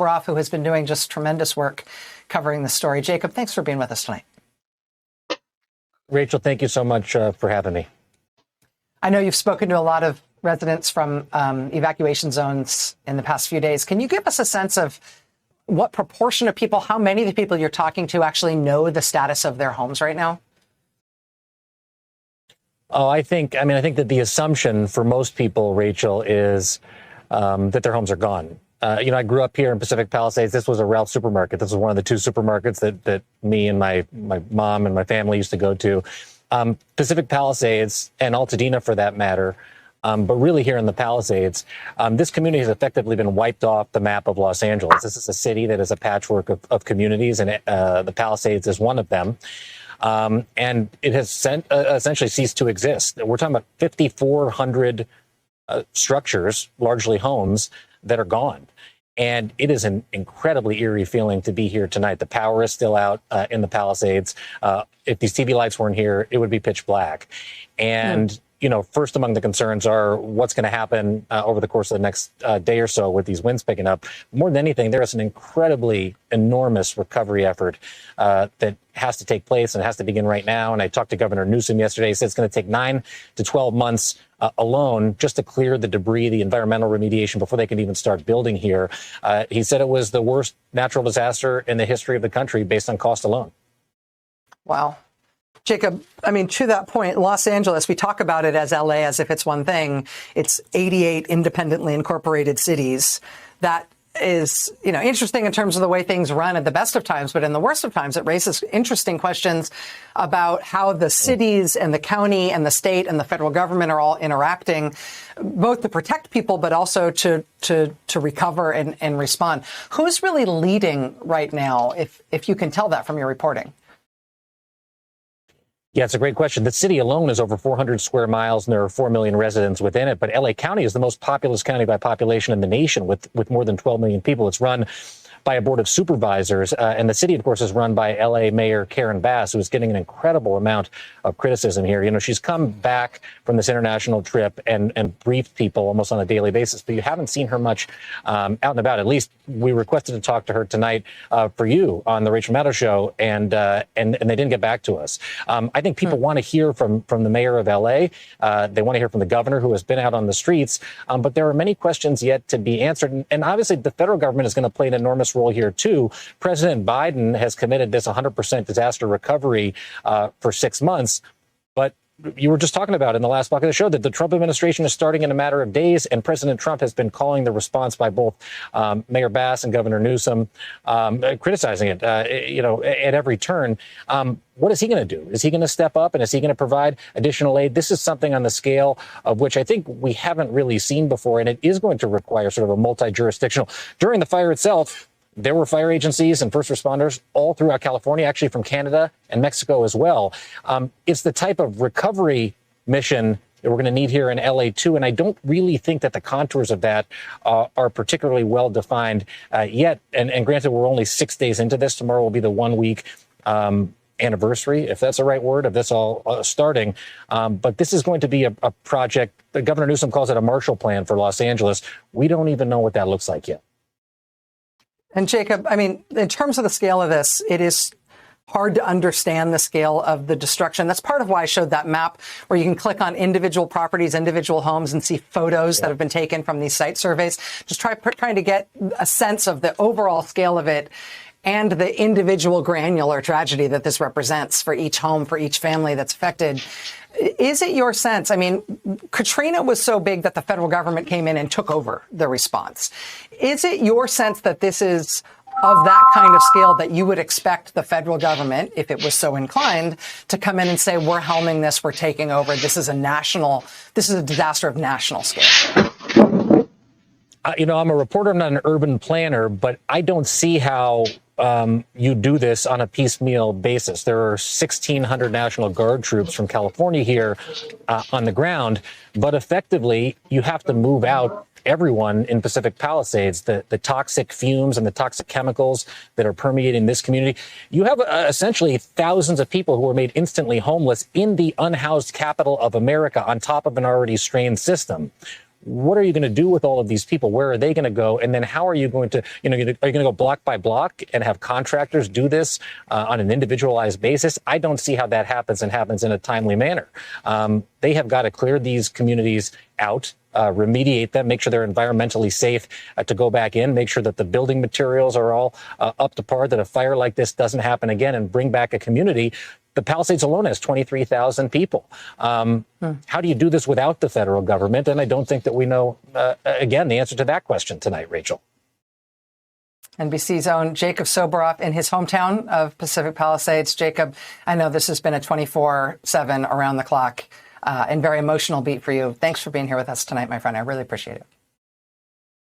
Baroff, who has been doing just tremendous work covering the story. Jacob, thanks for being with us tonight. Rachel, thank you so much for having me. I know you've spoken to a lot of residents from evacuation zones in the past few days. Can you give us a sense of what proportion of people, how many of the people you're talking to actually know the status of their homes right now? Oh, I think that the assumption for most people, Rachel, is that their homes are gone. I grew up here in Pacific Palisades. This was a Ralph's supermarket. This was one of the two supermarkets that me and my mom and my family used to go to. Pacific Palisades and Altadena, for that matter, but really here in the Palisades, this community has effectively been wiped off the map of Los Angeles. This is a city that is a patchwork of communities, and the Palisades is one of them. And it has essentially ceased to exist. We're talking about 5,400 structures, largely homes, that are gone. And it is an incredibly eerie feeling to be here tonight. The power is still out in the Palisades. If these TV lights weren't here, it would be pitch black. And first among the concerns are what's going to happen over the course of the next day or so with these winds picking up. More than anything, there is an incredibly enormous recovery effort that has to take place and has to begin right now. And I talked to Governor Newsom yesterday. He said it's going to take 9 to 12 months alone just to clear the debris, the environmental remediation before they can even start building here. He said it was the worst natural disaster in the history of the country based on cost alone. Wow. Jacob, to that point, Los Angeles, we talk about it as LA as if it's one thing. It's 88 independently incorporated cities. That is, interesting in terms of the way things run at the best of times, but in the worst of times, it raises interesting questions about how the cities and the county and the state and the federal government are all interacting, both to protect people, but also to recover and respond. Who's really leading right now, if you can tell that from your reporting? Yeah, it's a great question. The city alone is over 400 square miles, and there are 4 million residents within it. But LA County is the most populous county by population in the nation, with more than 12 million people. It's run by a board of supervisors. And the city, of course, is run by LA Mayor Karen Bass, who is getting an incredible amount of criticism here. She's come back from this international trip and briefed people almost on a daily basis, but you haven't seen her much out and about. At least we requested to talk to her tonight for you on the Rachel Maddow Show, and they didn't get back to us. I think people want to hear from the mayor of LA. They want to hear from the governor, who has been out on the streets. But there are many questions yet to be answered. And obviously, the federal government is going to play an enormous role here, too. President Biden has committed this 100% disaster recovery for 6 months. But you were just talking about in the last block of the show that the Trump administration is starting in a matter of days, and President Trump has been calling the response by both Mayor Bass and Governor Newsom, criticizing it, at every turn. What is he going to do? Is he going to step up, and is he going to provide additional aid? This is something on the scale of which I think we haven't really seen before, and it is going to require sort of a multi-jurisdictional. During the fire itself, there were fire agencies and first responders all throughout California, actually from Canada and Mexico as well. It's the type of recovery mission that we're going to need here in LA, too. And I don't really think that the contours of that are particularly well defined yet. And granted, we're only 6 days into this. Tomorrow will be the 1 week anniversary, if that's the right word, of this all starting. But this is going to be a project. Governor Newsom calls it a Marshall Plan for Los Angeles. We don't even know what that looks like yet. And Jacob, in terms of the scale of this, it is hard to understand the scale of the destruction. That's part of why I showed that map where you can click on individual properties, individual homes, and see photos that have been taken from these site surveys. Just trying to get a sense of the overall scale of it and the individual granular tragedy that this represents for each home, for each family that's affected. Is it your sense? Katrina was so big that the federal government came in and took over the response. Is it your sense that this is of that kind of scale that you would expect the federal government, if it was so inclined, to come in and say, we're helming this, we're taking over, this is a disaster of national scale? I'm a reporter, I'm not an urban planner, but I don't see how you do this on a piecemeal basis. There are 1,600 National Guard troops from California here on the ground, but effectively you have to move out everyone in Pacific Palisades, the toxic fumes and the toxic chemicals that are permeating this community. You have essentially thousands of people who are made instantly homeless in the unhoused capital of America on top of an already strained system. what are you going to do with all of these people? Where are they going to go? And then how are you going to, are you going to go block by block and have contractors do this on an individualized basis? I don't see how that happens and happens in a timely manner. They have got to clear these communities out, remediate them, make sure they're environmentally safe to go back in, make sure that the building materials are all up to par, that a fire like this doesn't happen again, and bring back a community. The Palisades alone has 23,000 people. How do you do this without the federal government? And I don't think that we know, again, the answer to that question tonight, Rachel. NBC's own Jacob Soboroff in his hometown of Pacific Palisades. Jacob, I know this has been a 24/7 around the clock and very emotional beat for you. Thanks for being here with us tonight, my friend. I really appreciate it.